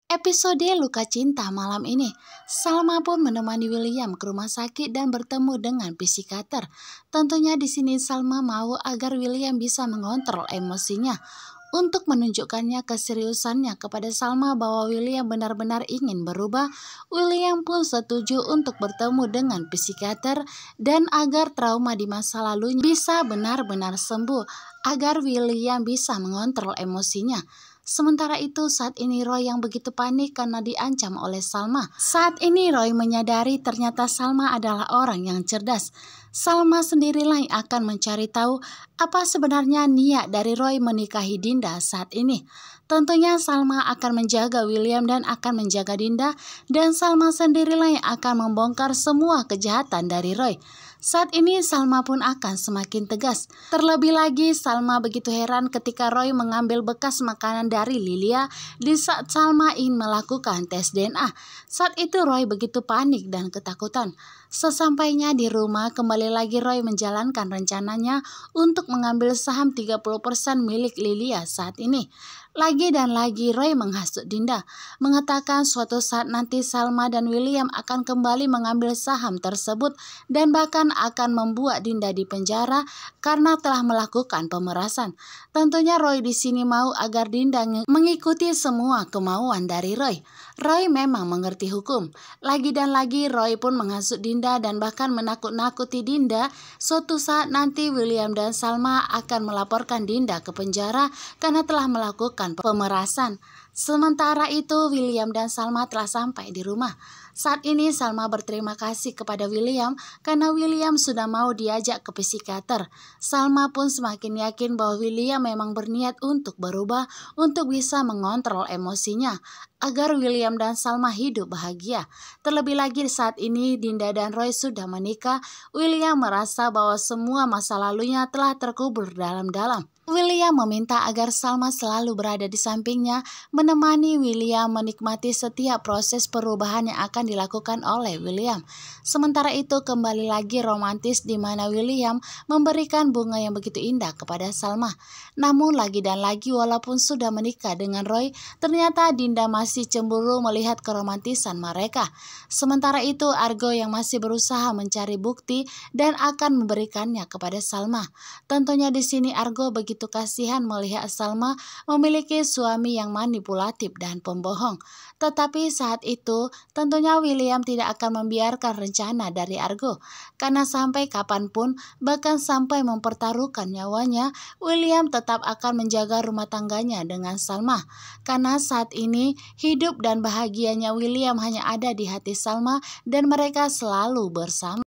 Episode Luka Cinta malam ini, Salma pun menemani William ke rumah sakit dan bertemu dengan psikiater. Tentunya di sini Salma mau agar William bisa mengontrol emosinya. Untuk menunjukkannya keseriusannya kepada Salma bahwa William benar-benar ingin berubah, William pun setuju untuk bertemu dengan psikiater dan agar trauma di masa lalunya bisa benar-benar sembuh, agar William bisa mengontrol emosinya. Sementara itu saat ini Roy yang begitu panik karena diancam oleh Salma. Saat ini Roy menyadari ternyata Salma adalah orang yang cerdas. Salma sendirilah yang akan mencari tahu apa sebenarnya niat dari Roy menikahi Dinda saat ini. Tentunya Salma akan menjaga William dan akan menjaga Dinda, dan Salma sendirilah yang akan membongkar semua kejahatan dari Roy. Saat ini Salma pun akan semakin tegas. Terlebih lagi Salma begitu heran ketika Roy mengambil bekas makanan dari Lilia di saat Salma ingin melakukan tes DNA. Saat itu Roy begitu panik dan ketakutan. Sesampainya di rumah, kembali lagi Roy menjalankan rencananya untuk mengambil saham 30% milik Lilia saat ini. Lagi dan lagi Roy menghasut Dinda, mengatakan suatu saat nanti Salma dan William akan kembali mengambil saham tersebut dan bahkan akan membuat Dinda di penjara karena telah melakukan pemerasan. Tentunya Roy di sini mau agar Dinda mengikuti semua kemauan dari Roy. Roy memang mengerti hukum. Lagi dan lagi Roy pun menghasut Dinda dan bahkan menakut-nakuti Dinda. Suatu saat nanti William dan Salma akan melaporkan Dinda ke penjara karena telah melakukan pemerasan. Sementara itu William dan Salma telah sampai di rumah. Saat ini Salma berterima kasih kepada William karena William sudah mau diajak ke psikiater. Salma pun semakin yakin bahwa William memang berniat untuk berubah, untuk bisa mengontrol emosinya, agar William dan Salma hidup bahagia. Terlebih lagi saat ini Dinda dan Roy sudah menikah, William merasa bahwa semua masa lalunya telah terkubur dalam-dalam. William meminta agar Salma selalu berada di sampingnya, menemani William menikmati setiap proses perubahan yang akan dilakukan oleh William. Sementara itu kembali lagi romantis di mana William memberikan bunga yang begitu indah kepada Salma. Namun lagi dan lagi walaupun sudah menikah dengan Roy, ternyata Dinda masih cemburu melihat keromantisan mereka. Sementara itu Argo yang masih berusaha mencari bukti dan akan memberikannya kepada Salma. Tentunya di sini Argo begitu kasihan melihat Salma memiliki suami yang manipulatif dan pembohong. Tetapi saat itu tentunya William tidak akan membiarkan rencana dari Argo, karena sampai kapanpun bahkan sampai mempertaruhkan nyawanya, William tetap akan menjaga rumah tangganya dengan Salma. Karena saat ini hidup dan bahagianya William hanya ada di hati Salma dan mereka selalu bersama.